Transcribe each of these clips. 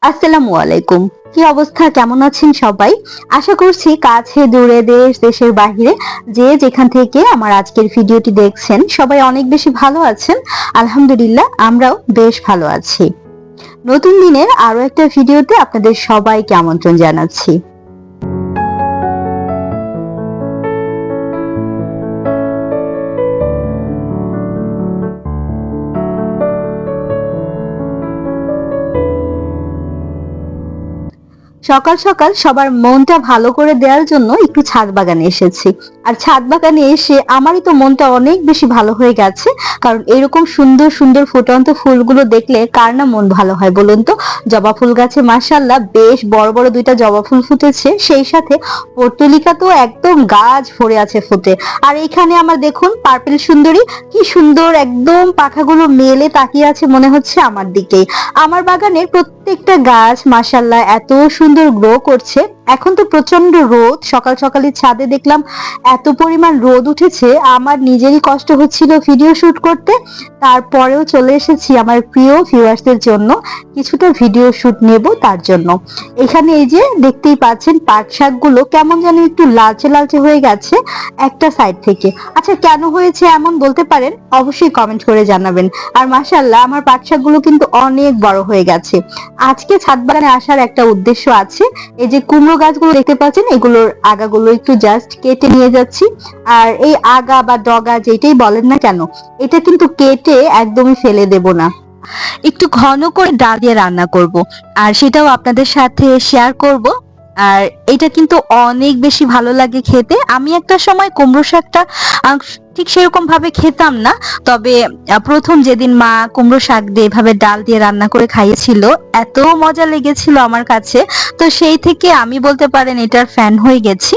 আসসালামু আলাইকুম। কি অবস্থা, কেমন আছেন সবাই? আশা করছি কাছে দূরে দেশ দেশের বাহিরে যে যেখান থেকে আমার আজকের ভিডিওটি দেখছেন সবাই অনেক বেশি ভালো আছেন। আলহামদুলিল্লাহ আমরাও বেশ ভালো আছি। নতুন দিনের আরো একটা ভিডিওতে আপনাদের সবাইকে আমন্ত্রণ জানাচ্ছি। সকাল সকাল সবার মনটা ভালো করে দেওয়ার জন্য একটু ছাদ বাগানে এসেছি। আর ছাদ বাগানে এসে আমারই তো মনটা অনেক বেশি ভালো হয়ে গেছে। কারণ এরকম সুন্দর সুন্দর ফুটন্ত ফুলগুলো দেখলে কার না মন ভালো হয় বলুন তো। জবা ফুল গাছে মাশাআল্লাহ বেশ বড় বড় দুইটা জবা ফুল ফুটেছে, সেই সাথে পর্তুলিকা তো একদম গাছ ভরে আছে ফুটে। আর এখানে আমার দেখুন পার্পেল সুন্দরী, কি সুন্দর একদম পাখাগুলো মেলে তাকিয়ে আছে মনে হচ্ছে আমার দিকেই। আমার বাগানের প্রত্যেকটা গাছ মাশাআল্লাহ এত সুন্দর গ্রো করছে। এখন তো প্রচন্ড রোদ, সকাল সকালে ছাদে দেখলাম এত পরিমাণ রোদ উঠেছে, আমার নিজেরই কষ্ট হচ্ছিল ভিডিও শুট করতে। তারপরেও চলে এসেছি আমার প্রিয় ভিউয়ার্সদের জন্য কিছুটা ভিডিও শুট নেব তার জন্য। এখানে এই যে দেখতেই পাচ্ছেন পাট শাকগুলো কেমন যেন একটু লালচে লালচে হয়ে গেছে একটা সাইড থেকে। আচ্ছা কেন হয়েছে এমন বলতে পারেন? অবশ্যই কমেন্ট করে জানাবেন। আর মাশাআল্লাহ আমার পাট শাকগুলো কিন্তু অনেক বড় হয়ে গেছে। আজকে ছাদ বাগানে আসার একটা উদ্দেশ্য আছে। এই যে কুমড়ো গাছগুলো দেখতে পাচ্ছেন, এগুলোর আগাগুলো একটু জাস্ট কেটে নিয়ে যাচ্ছি। আর এই আগা বা ডগা যেটাই বলেন না কেন, এটা কিন্তু কেটে একদমই ফেলে দেব না, একটু ঘন করে ডাল দিয়ে রান্না করব, আর সেটাও আপনাদের সাথে শেয়ার করব। আর এটা কিন্তু অনেক বেশি ভালো লাগে খেতে। আমি একটা সময় কুমড়ো শাকটা আহ, ঠিক সেরকম ভাবে খেতাম না, তবে প্রথম যেদিন মা কুমড়ো শাক দিয়ে এভাবে ডাল দিয়ে রান্না করে খাইয়েছিল এত মজা লেগেছিল আমার কাছে। তো সেই থেকে আমি বলতে পারেন এটার ফ্যান হয়ে গেছি।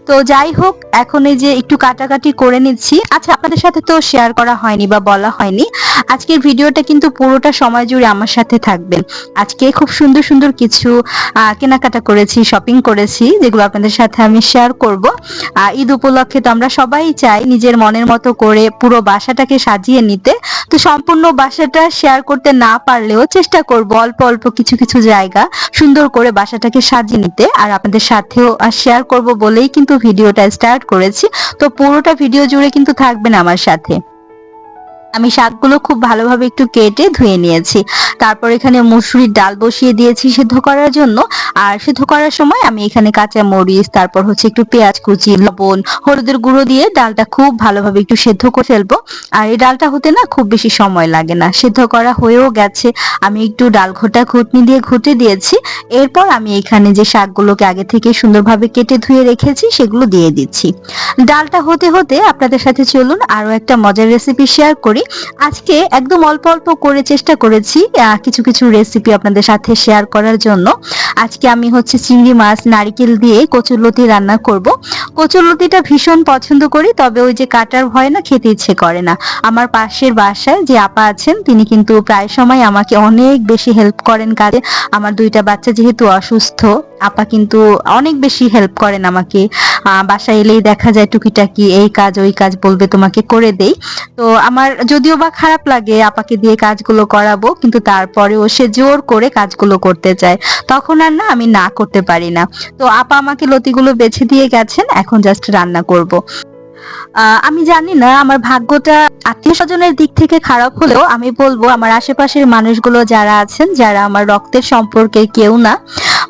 তো যাই হোক, এখন এই যে একটু কাটাকাটি করে নিচ্ছি। আচ্ছা আপনাদের সাথে তো শেয়ার করা হয়নি বা বলা হয়নি, আজকের ভিডিওটা কিন্তু পুরোটা সময় জুড়ে আমার সাথে থাকবেন। আজকে খুব সুন্দর সুন্দর কিছু কেনাকাটা করেছি, শপিং করেছি, যেগুলো আপনাদের সাথে আমি শেয়ার করব। ঈদ উপলক্ষে তো আমরা সবাই চাই নিজের মনের মতো করে পুরো বাসাটাকে সাজিয়ে নিতে। তো সম্পূর্ণ বাসাটা শেয়ার করতে না পারলেও চেষ্টা করব অল্প অল্প কিছু কিছু জায়গা সুন্দর করে বাসাটাকে সাজিয়ে নিতে, আর আপনাদের সাথেও শেয়ার করব বলেই কিন্তু ভিডিওটা স্টার্ট করেছি। তো পুরোটা ভিডিও জুড়ে কিন্তু থাকবেন আমার সাথে। আমি শাকগুলো খুব ভালোভাবে একটু কেটে ধুয়ে নিয়েছি। তারপর এখানে মসুরির ডাল বসিয়ে দিয়েছি সিদ্ধ করার জন্য। আর সিদ্ধ করার সময় আমি এখানে কাঁচা মরিচ, তারপর হচ্ছে একটু পেঁয়াজ কুচি, লবণ, হলুদের গুঁড়ো দিয়ে ডালটা খুব ভালোভাবে একটু সেদ্ধ করে ফেলবো। আর এই ডালটা হতে না খুব বেশি সময় লাগে না, সিদ্ধ করা হয়েও গেছে। আমি একটু ডাল ঘোটা ঘুটনি দিয়ে ঘুটে দিয়েছি। এরপর আমি এখানে যে শাকগুলোকে আগে থেকে সুন্দরভাবে কেটে ধুয়ে রেখেছি সেগুলো দিয়ে দিচ্ছি। ডালটা হতে হতে আপনাদের সাথে চলুন আরো একটা মজার রেসিপি শেয়ার করি। আজকে একদম অল্প অল্প করে চেষ্টা করেছি কিছু কিছু রেসিপি আপনাদের সাথে শেয়ার করার জন্য। আজকে আমি হচ্ছে চিংড়ি মাছ নারকেল দিয়ে কচুরলতি রান্না করব। কচুরলতিটা ভীষণ পছন্দ করি, তবে ওই যে কাটার ভয় না খেতে ইচ্ছে করে না। আমার পাশের বাসায় যে আপা আছেন তিনি কিন্তু প্রায় সময় আমাকে অনেক বেশি হেল্প করেন কাজে। আমার দুইটা বাচ্চা যেহেতু অসুস্থ, আপা কিন্তু অনেক বেশি হেল্প করেন আমাকে। বাসায় এলেই দেখা যায় টুকিটাকি এই কাজ ওই কাজ বলবে তোমাকে করে দেই। তো আমার যদিও বা খারাপ লাগে আপাকে দিয়ে কাজগুলো করাবো, কিন্তু তারপরেও সে জোর করে কাজগুলো করতে চায়, তখন আর না আমি না করতে পারি না। তো আপা আমাকে লতিগুলো বেছে দিয়ে গেছেন, এখন জাস্ট রান্না করব। আমি জানি না আমার ভাগ্যটা আত্মীয় স্বজনের দিক থেকে খারাপ হলেও আমি বলবো আমার আশেপাশের মানুষগুলো যারা আছেন, যারা আমার রক্তের সম্পর্কের কেউ না,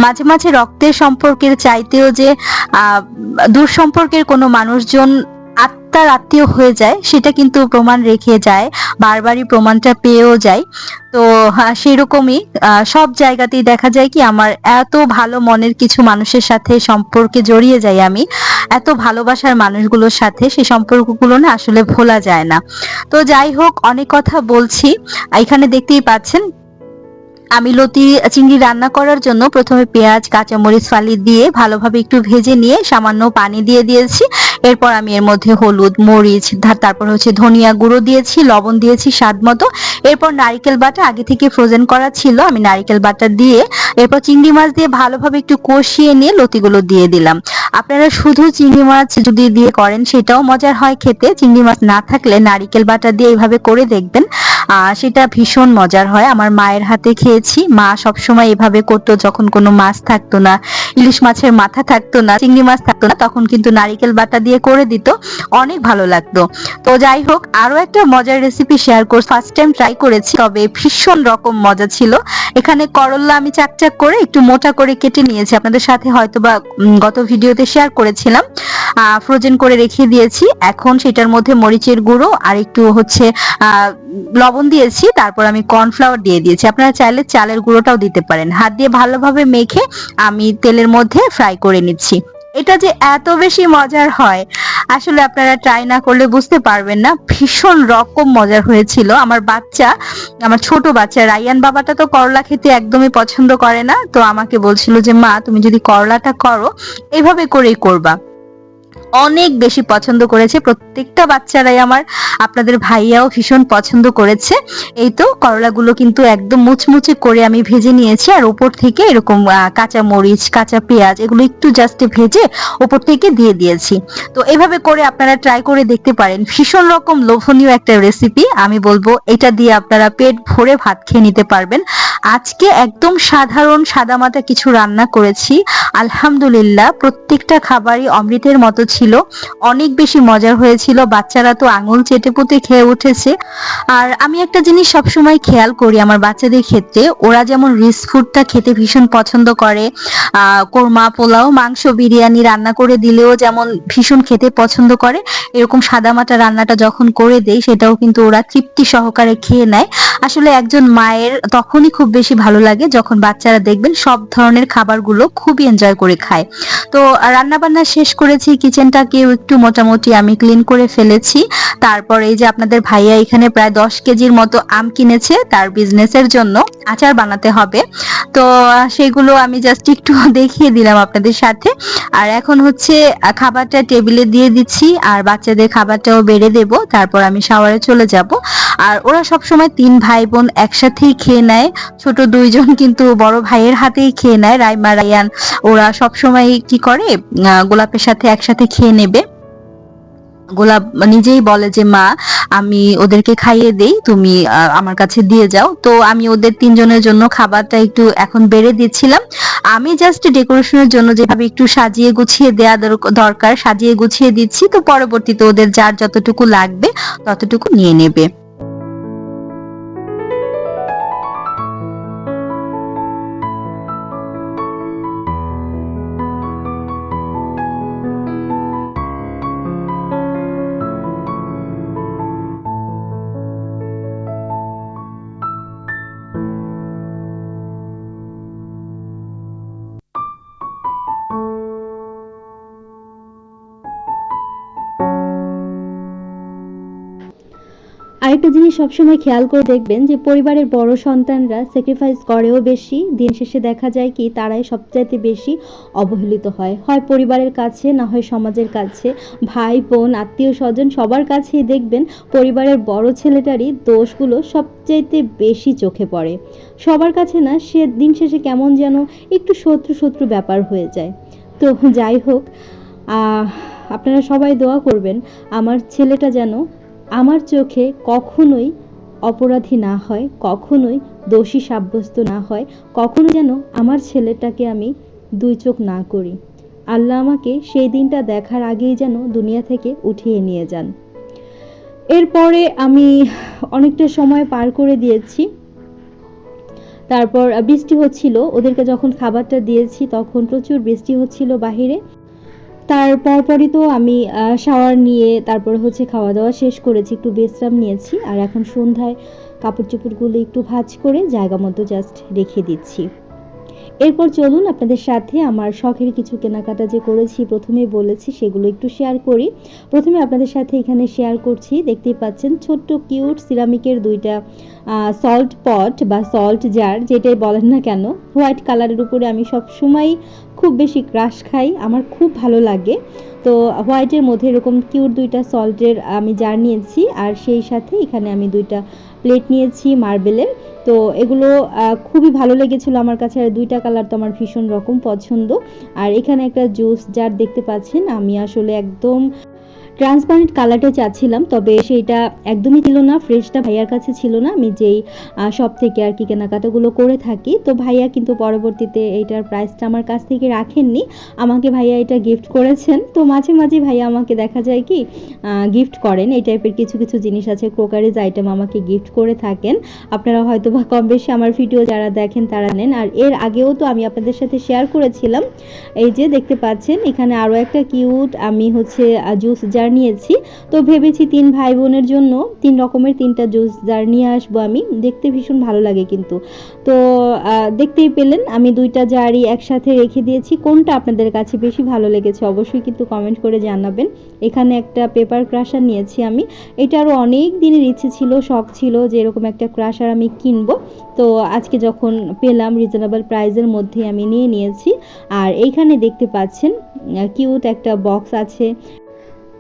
মাঝে মাঝে রক্তের সম্পর্কের চাইতেও যে দূর সম্পর্কের কোনো মানুষজন আত্মার আত্মীয় হয়ে যায়, সেটা কিন্তু প্রমাণ রেখে যায়, বারবারই প্রমাণটা পেয়েও যায়। তো সেরকমই সব জায়গাতেই দেখা যায় কি আমার এত ভালো মনের কিছু মানুষের সাথে সম্পর্কে জড়িয়ে যাই আমি, এত ভালোবাসার মানুষগুলোর সাথে, সেই সম্পর্কগুলো না আসলে ভোলা যায় না। তো যাই হোক, অনেক কথা বলছি। এখানে দেখতেই পাচ্ছেন আমি লতি চিংড়ি রান্না করার জন্য প্রথমে পেঁয়াজ কাঁচামরিচ ফালি দিয়ে ভালোভাবে একটু ভেজে নিয়ে সামান্য পানি দিয়ে দিয়েছি। এরপর আমি এর মধ্যে হলুদ, মরিচ, তারপর হচ্ছে ধনিয়া গুঁড়ো দিয়েছি, লবণ দিয়েছি স্বাদ মতো। এরপর নারকেল বাটা আগে থেকে ফ্রোজেন করা ছিল, আমি নারকেল বাটা দিয়ে এরপর চিংড়ি মাছ দিয়ে ভালোভাবে একটু কষিয়ে নিয়ে লতিগুলো দিয়ে দিলাম। আপনারা শুধু চিংড়ি মাছ যদি দিয়ে করেন সেটাও মজার হয় খেতে, চিংড়ি মাছ না থাকলে নারকেল বাটা দিয়ে এইভাবে করে দেখবেন। সেটা ভীষণ মজার হয়। আমার মায়ের হাতে খেয়েছি, মা সবসময় এভাবে করতো যখন কোনো মাছ থাকতো না, ইলিশ মাছের মাথা থাকতো না, চিংড়ি মাছ থাকতো না, তখন কিন্তু নারিকেল বাটা দিয়ে করে দিত, অনেক ভালো লাগতো। তো যাই হোক, আরো একটা মজার রেসিপি শেয়ার করছি, ফার্স্ট টাইম ট্রাই করেছি, তবে ভীষণ রকম মজা ছিল। এখানে করল্লা আমি চাকচাক করে একটু মোটা করে কেটে নিয়েছি, আপনাদের সাথে হয়তোবা গত ভিডিওতে শেয়ার করেছিলাম। ফ্রোজেন করে রেখে দিয়েছি। এখন সেটার মধ্যে মরিচের গুঁড়ো আর একটু হচ্ছে লবণ দিয়েছি, তারপর আমি কর্নফ্লাওয়ার দিয়ে দিয়েছি, আপনারা চাইলে চালের গুঁড়োটাও দিতে পারেন। হাত দিয়ে ভালোভাবে মেখে আমি তেলের মধ্যে ফ্রাই করে নিচ্ছি। এটা যে এত বেশি মজার হয়, আসলে আপনারা ট্রাই না করলে বুঝতে পারবেন না, ভীষণ রকম মজার হয়েছিল। আমার ছোট বাচ্চা রায়ান বাবাটা তো করলা খেতে একদমই পছন্দ করে না, তো আমাকে বলছিল যে মা তুমি যদি করলাটা করো এভাবে করেই করবা। অনেক বেশি পছন্দ করেছে প্রত্যেকটা বাচ্চারাই আমার, আপনাদের ভাইয়াও ভীষণ পছন্দ করেছে। এই তো করলাগুলো কিন্তু একদম মুচমুচে করে আমি ভেজে নিয়েছি, আর উপর থেকে এরকম কাঁচা মরিচ, কাঁচা পেঁয়াজ এগুলো একটু জাস্ট ভেজে উপর থেকে দিয়ে দিয়েছি। তো এভাবে করে আপনারা ট্রাই করে দেখতে পারেন, ভীষণ রকম লোভনীয় একটা রেসিপি। আমি বলবো এটা দিয়ে আপনারা পেট ভরে ভাত খেয়ে নিতে পারবেন। আজকে একদম সাধারণ সাদামাটা কিছু রান্না করেছি, আলহামদুলিল্লাহ প্রত্যেকটা খাবারই অমৃতের মতো ছিল, অনেক বেশি মজার হয়েছিল। বাচ্চারা তো আঙুল চেটে পুটে খেয়ে উঠেছে। আর আমি একটা জিনিস সবসময় খেয়াল করি আমার বাচ্চাদের ক্ষেত্রে, ওরা যেমন রিচ ফুডটা খেতে ভীষণ পছন্দ করে, কোরমা, পোলাও, মাংস, বিরিয়ানি রান্না করে দিলেও যেমন ভীষণ খেতে পছন্দ করে, এরকম সাদামাটা রান্নাটা যখন করে দেই সেটাও কিন্তু ওরা তৃপ্তি সহকারে খেয়ে নেয়। আসলে একজন মায়ের তখনই খুব বেশি ভালো লাগে যখন বাচ্চারা দেখবেন সব ধরনের খাবারগুলো খুবই এনজয় করে খায়। তো রান্না বান্না শেষ করেছি, কিচেনটাকে একটু মোটামুটি আমি ক্লিন করে ফেলেছি। তারপর এই যে আপনাদের ভাইয়া এখানে প্রায় 10 কেজির মতো আম কিনেছে তার বিজনেসের জন্য, আচার বানাতে হবে। তো সেগুলো আমি জাস্ট একটু দেখিয়ে দিলাম আপনাদের সাথে। আর এখন হচ্ছে খাবারটা টেবিলে দিয়ে দিচ্ছি, আর বাচ্চাদের খাবারটাও বেড়ে দেব, তারপর আমি শাওয়ারে চলে যাব। আর ওরা সবসময় 3 ভাই বোন একসাথেই খেয়ে নেয়, ছোট 2জন কিন্তু বড় ভাইয়ের হাতেই খেয়ে নেয়, রাইমা, রায়ান। ওরা সবসময় কি করে, গোলাপের সাথে একসাথে খেয়ে নেবে। গোলাপ নিজেই বলে যে মা আমি ওদেরকে খাইয়ে দেই, তুমি আমার কাছে দিয়ে যাও। তো আমি ওদের 3জনের জন্য খাবারটা একটু এখন বেড়ে দিচ্ছিলাম। আমি জাস্ট ডেকোরেশনের জন্য যেভাবে একটু সাজিয়ে গুছিয়ে দেয়া দরকার সাজিয়ে গুছিয়ে দিচ্ছি, তো পরবর্তীতে ওদের যার যতটুকু লাগবে ততটুকু নিয়ে নেবে। আরেকটা জিনিস সবসময় খেয়াল করে দেখবেন যে পরিবারের বড় সন্তানরা স্যাক্রিফাইস করেও বেশি, দিন শেষে দেখা যায় কি তারাই সবচাইতে বেশি অবহেলিত হয়, হয় পরিবারের কাছে না হয় সমাজের কাছে, ভাই বোন, আত্মীয় স্বজন সবার কাছেই দেখবেন পরিবারের বড় ছেলেটারই দোষগুলো সবচাইতে বেশি চোখে পড়ে। সবার কাছে না, সে দিন শেষে কেমন যেন একটু শত্রু শত্রু ব্যাপার হয়ে যায়। তো যাই হোক, আপনারা সবাই দোয়া করবেন আমার ছেলেটা যেন আমার চোখে কখনোই অপরাধী না হয়, কখনোই দোষী সাব্যস্ত না হয়, কখনো যেন আমার ছেলেটাকে আমি 2 চোখ না করি। আল্লাহ আমাকে সেই দিনটা দেখার আগেই যেন দুনিয়া থেকে উঠিয়ে নিয়ে যান। এরপরে আমি অনেকটা সময় পার করে দিয়েছি। তারপর বৃষ্টি হচ্ছিল, ওদেরকে যখন খাবারটা দিয়েছি তখন প্রচুর বৃষ্টি হচ্ছিল বাহিরে। তারপরই তো আমি শাওয়ার নিয়ে তারপরে হচ্ছে খাওয়া দাওয়া শেষ করেছি, একটু বিশ্রাম নিয়েছি। আর এখন সন্ধ্যায় কাপড় চোপড়গুলো একটু ভাঁজ করে জায়গা মতো জাস্ট রেখে দিচ্ছি। এরপর চলুন আপনাদের সাথে আমার শখের কিছু কেনাকাটা যে করেছি প্রথমেই বলেছি সেগুলো একটু শেয়ার করি। প্রথমে আপনাদের সাথে এখানে শেয়ার করছি, দেখতেই পাচ্ছেন ছোট্ট কিউট সিরামিকের 2টা সল্ট পট বা সল্ট জার, যেটাই বলেন না কেন, হোয়াইট কালারের উপরে আমি সব সময় খুব বেশি ক্রাশ খাই, আমার খুব ভালো লাগে। তো হোয়াইটের মধ্যে এরকম কিউট 2টা সল্টের আমি জার নিয়েছি, আর সেই সাথে এখানে আমি 2টা প্লেট নিয়েছি মার্বেলের। তো এগুলো খুবই ভালো লেগেছিলো আমার কাছে, আর 2টা কালার তো আমার ভীষণ রকম পছন্দ। আর এখানে একটা জুস জার দেখতে পাচ্ছেন, আমি আসলে একদম ট্রান্সপারেন্ট কালারটা চাচ্ছিলাম, তবে সেইটা একদমই ছিল না, ফ্রেশটা ভাইয়ার কাছে ছিল না। আমি যেই শপ থেকে আর কি কেনাকাটাগুলো করে থাকি, তো ভাইয়া কিন্তু পরবর্তীতে এইটার প্রাইসটা আমার কাছ থেকে রাখেননি, আমাকে ভাইয়া এটা গিফট করেছেন। তো মাঝে মাঝে ভাইয়া আমাকে দেখা যায় কি গিফট করেন, এই টাইপের কিছু কিছু জিনিস আছে, ক্রোকারিজ আইটেম আমাকে গিফট করে থাকেন। আপনারা হয়তো বা কম বেশি আমার ভিডিও যারা দেখেন তারা নেন। আর এর আগেও তো আমি আপনাদের সাথে শেয়ার করেছিলাম, এই যে দেখতে পাচ্ছেন এখানে আরও একটা কিউট আমি হচ্ছে জুস জার নিয়েছি। তো ভেবেছি 3 ভাই বোনের জন্য 3 রকমের 3টা জুস জার নিয়ে আসবো আমি, দেখতে ভীষণ ভালো লাগে কিন্তু। তো দেখতেই পেলেন আমি 2টা জারই একসাথে রেখে দিয়েছি। কোনটা আপনাদের কাছে বেশি ভালো লেগেছে অবশ্যই কিন্তু কমেন্ট করে জানাবেন। এখানে একটা পেপার ক্রাশার নিয়েছি আমি, এটা আরও অনেক দিনের ইচ্ছে ছিল, শখ ছিল যে এরকম একটা ক্রাশার আমি কিনবো। তো আজকে যখন পেলাম রিজনেবল প্রাইসের মধ্যে আমি নিয়ে নিয়েছি। আর এইখানে দেখতে পাচ্ছেন কিউট একটা বক্স আছে।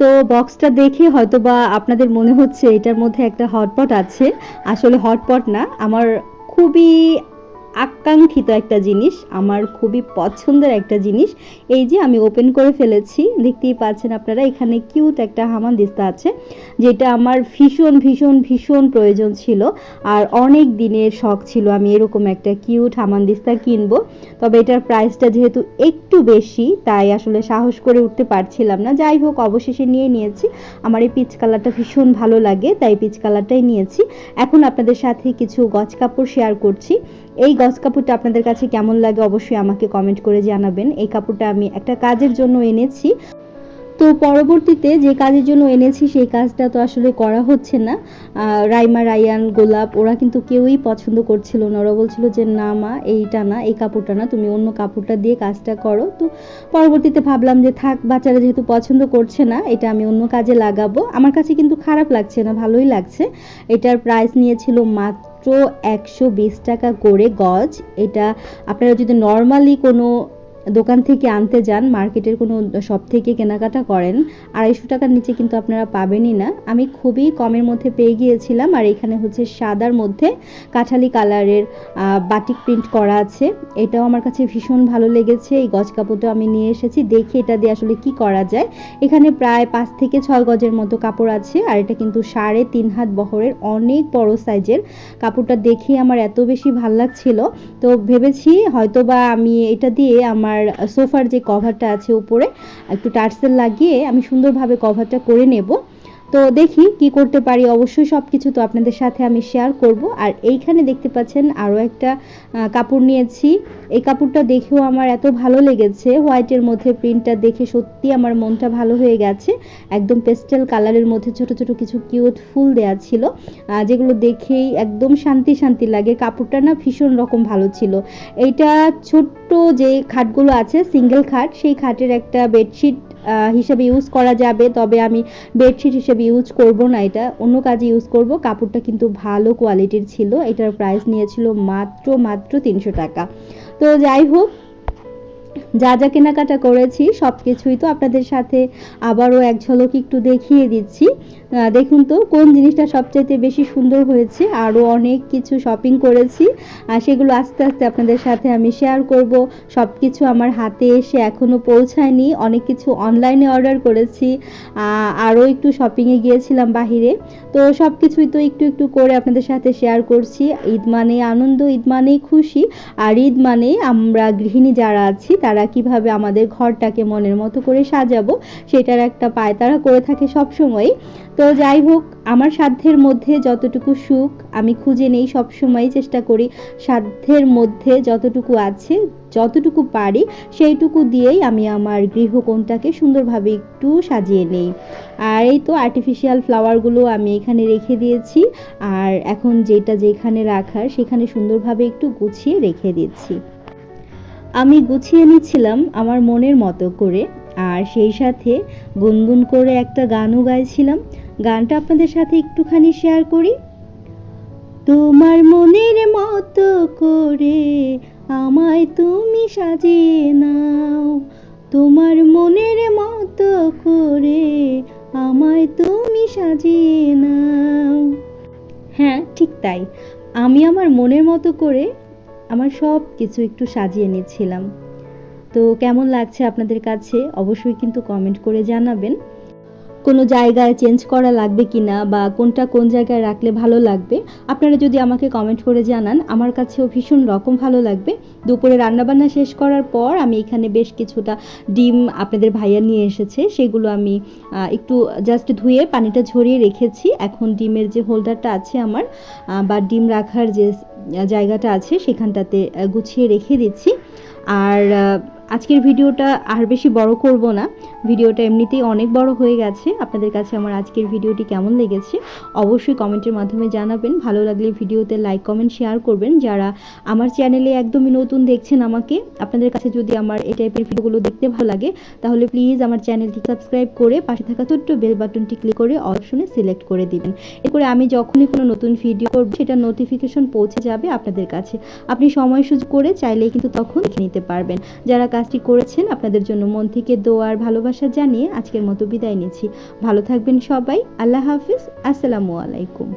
তো বক্সটা দেখে হয়তো বা আপনাদের মনে হচ্ছে এটার মধ্যে একটা হটপট আছে, আসলে হটপট না, আমার খুবই আকাঙ্ক্ষিত একটা জিনিস, আমার খুবই পছন্দের একটা জিনিস। এই যে আমি ওপেন করে ফেলেছি, দেখতেই পাচ্ছেন আপনারা, এখানে কিউট একটা হামানদিস্তা আছে, যেটা আমার ভীষণ ভীষণ ভীষণ প্রয়োজন ছিল। আর অনেক দিনের শখ ছিল আমি এরকম একটা কিউট হামানদিস্তা কিনবো। তবে এটার প্রাইসটা যেহেতু একটু বেশি, তাই আসলে সাহস করে উঠতে পারছিলাম না। যাই হোক, অবশেষে নিয়ে নিয়েছি। আমার এই পিচ কালারটা ভীষণ ভালো লাগে, তাই পিচ কালারটাই নিয়েছি। এখন আপনাদের সাথে কিছু গজ কাপড় শেয়ার করছি। এই গজ কাপড়টা আপনাদের কাছে কেমন লাগে অবশ্যই আমাকে কমেন্ট করে জানাবেন। এই কাপড়টা আমি একটা কাজের জন্য এনেছি, তো পরবর্তীতে যে কাজের জন্য এনেছি সেই কাজটা তো আসলে করা হচ্ছে না। রাইমা, রায়ান, গোলাপ ওরা কিন্তু কেউই পছন্দ করছিল না, ওরা বলছিল যে না মা, এইটা না, এই কাপড়টা না, তুমি অন্য কাপড়টা দিয়ে কাজটা করো। তো পরবর্তীতে ভাবলাম যে থাক, বাচ্চারা যেহেতু পছন্দ করছে না, এটা আমি অন্য কাজে লাগাবো। আমার কাছে কিন্তু খারাপ লাগছে না, ভালোই লাগছে। এটার প্রাইস নিয়েছিল মাত্র 120 টাকা করে গজ। এটা আপনারা যদি নর্মালি কোনো দোকান থেকে আনতে যান, মার্কেটের কোনো শপ থেকে কেনাকাটা করেন, 250 টাকার নিচে কিন্তু আপনারা পাবেনই না। আমি খুবই কমের মধ্যে পেয়ে গিয়েছিলাম। আর এখানে হচ্ছে সাদার মধ্যে কাঠালি কালারের বাটিক প্রিন্ট করা আছে, এটাও আমার কাছে ভীষণ ভালো লেগেছে। এই গজ কাপড়টা আমি নিয়ে এসেছি, দেখি এটা দিয়ে আসলে কি করা যায়। এখানে প্রায় 5 থেকে 6 গজের মতো কাপড় আছে, আর এটা কিন্তু 3.5 হাত বহরের অনেক বড় সাইজের। কাপড়টা দেখে আমার এত বেশি ভালো লাগছিল, তো ভেবেছি হয়তো বা আমি এটা দিয়ে আমার সোফার যে কভারটা আছে উপরে একটু টার্সেল লাগিয়ে আমি সুন্দরভাবে কভারটা করে নেব। তো দেখি কি করতে পারি, অবশ্যই সব কিছু তো আপনাদের সাথে আমি শেয়ার করব। আর এইখানে দেখতে পাচ্ছেন আরও একটা কাপড় নিয়েছি। এই কাপড়টা দেখেও আমার এত ভালো লেগেছে, হোয়াইটের মধ্যে প্রিন্টটা দেখে সত্যি আমার মনটা ভালো হয়ে গেছে। একদম পেস্টেল কালারের মধ্যে ছোট ছোট কিছু কিউট ফুল দেয়া ছিল, যেগুলো দেখেই একদম শান্তি শান্তি লাগে। কাপড়টা না ভীষণ রকম ভালো ছিল। এইটা ছোট্ট যে খাটগুলো আছে, সিঙ্গেল খাট, সেই খাটের একটা বেডশিট হিসেবে ইউজ করা যাবে, তবে আমি বেডশিট হিসেবে ইউজ করব না, এটা অন্য কাজে ইউজ করব। কাপড়টা কিন্তু ভালো কোয়ালিটির ছিল, এটার প্রাইস নিয়েছিল মাত্র 300 টাকা। তো যাই হোক, যা যা কেনাকাটা করেছি সব কিছুই তো আপনাদের সাথে আবারও এক ঝলক একটু দেখিয়ে দিচ্ছি। দেখুন তো কোন জিনিসটা সবচাইতে বেশি সুন্দর হয়েছে। আরও অনেক কিছু শপিং করেছি, আর সেগুলো আস্তে আস্তে আপনাদের সাথে আমি শেয়ার করব। সব কিছু আমার হাতে এসে এখনও পৌঁছায়নি, অনেক কিছু অনলাইনে অর্ডার করেছি, আরও একটু শপিংয়ে গিয়েছিলাম বাহিরে। তো সব কিছুই তো একটু একটু করে আপনাদের সাথে শেয়ার করছি। ঈদ মানে আনন্দ, ঈদ মানেই খুশি, আর ঈদ মানে আমরা গৃহিণী যারা আছি তারা কিভাবে আমাদের ঘরটাকে মনের মতো করে সাজাবো সেটার একটা পায়তারা করে থাকে সব সময়। তো যাই হোক, আমার সাধ্যের মধ্যে যতটুকু সুখ আমি খুঁজে নেই, সব সময় চেষ্টা করি সাধ্যের মধ্যে যতটুকু আছে, যতটুকু পারি সেইটুকু দিয়েই আমি আমার গৃহকোণটাকে সুন্দরভাবে একটু সাজিয়ে নেই। আর এই তো আর্টিফিশিয়াল ফ্লাওয়ারগুলো আমি এখানে রেখে দিয়েছি, আর এখন যেটা যেখানে রাখার সেখানে সুন্দরভাবে একটু গুছিয়ে রেখে দিচ্ছি। আমি গুছিয়ে নিচ্ছিলাম আমার মনের মতো করে, আর সেই সাথে গুনগুন করে একটা গানও গাইছিলাম। গানটা আপনাদের সাথে একটুখানি শেয়ার করি। তোমার মনের মতো করে আমায় তুমি সাজিয়ে নাও, তোমার মনের মতো করে আমায় তুমি সাজিয়ে নাও। হ্যাঁ, ঠিক তাই, আমি আমার মনের মতো করে আমার সব কিছু একটু সাজিয়ে নিচ্ছিলাম। তো কেমন লাগছে আপনাদের কাছে অবশ্যই কিন্তু কমেন্ট করে জানাবেন। কোনো জায়গায় চেঞ্জ করা লাগবে কিনা বা কোনটা কোন জায়গায় রাখলে ভালো লাগবে, আপনারা যদি আমাকে কমেন্ট করে জানান, আমার কাছেও ভীষণ রকম ভালো লাগবে। দুপুরে রান্নাবান্না শেষ করার পর আমি এখানে বেশ কিছুটা ডিম আপনাদের ভাইয়া নিয়ে এসেছে, সেগুলো আমি একটু জাস্ট ধুয়ে পানিটা ঝরিয়ে রেখেছি। এখন ডিমের যে হোল্ডারটা আছে আমার বা ডিম রাখার যে জায়গাটা আছে সেখানটাতে গুছিয়ে রেখে দিচ্ছি। আর আজকের ভিডিওটা আর বেশি বড় করব না, ভিডিওটা এমনিতেই অনেক বড় হয়ে গেছে। আপনাদের কাছে আমার আজকের ভিডিওটি কেমন লেগেছে অবশ্যই কমেন্টের মাধ্যমে জানাবেন। ভালো লাগলে ভিডিওতে লাইক কমেন্ট শেয়ার করবেন। যারা আমার চ্যানেলে একদমই নতুন দেখছেন আমাকে, আপনাদের কাছে যদি আমার এই টাইপের ভিডিওগুলো দেখতে ভালো লাগে তাহলে প্লিজ আমার চ্যানেলটি সাবস্ক্রাইব করে পাশে থাকা ছোট্ট বেল বাটনটি ক্লিক করে অপশনে সিলেক্ট করে দিবেন। এর করে আমি যখনই কোনো নতুন ভিডিও করব সেটা নোটিফিকেশন পৌঁছে যাবে আপনাদের কাছে। আপনি সময় সুযোগ করে চাইলেই কিন্তু তখন দেখে নিতে পারবেন। যারা কাজটি করেছেন আপনাদের জন্য মন থেকে দোয়া আর ভালোবাসা জানিয়ে আজকের মতো বিদায় নিচ্ছি। ভালো থাকবেন সবাই। আল্লাহ হাফিজ। আসসালামু আলাইকুম।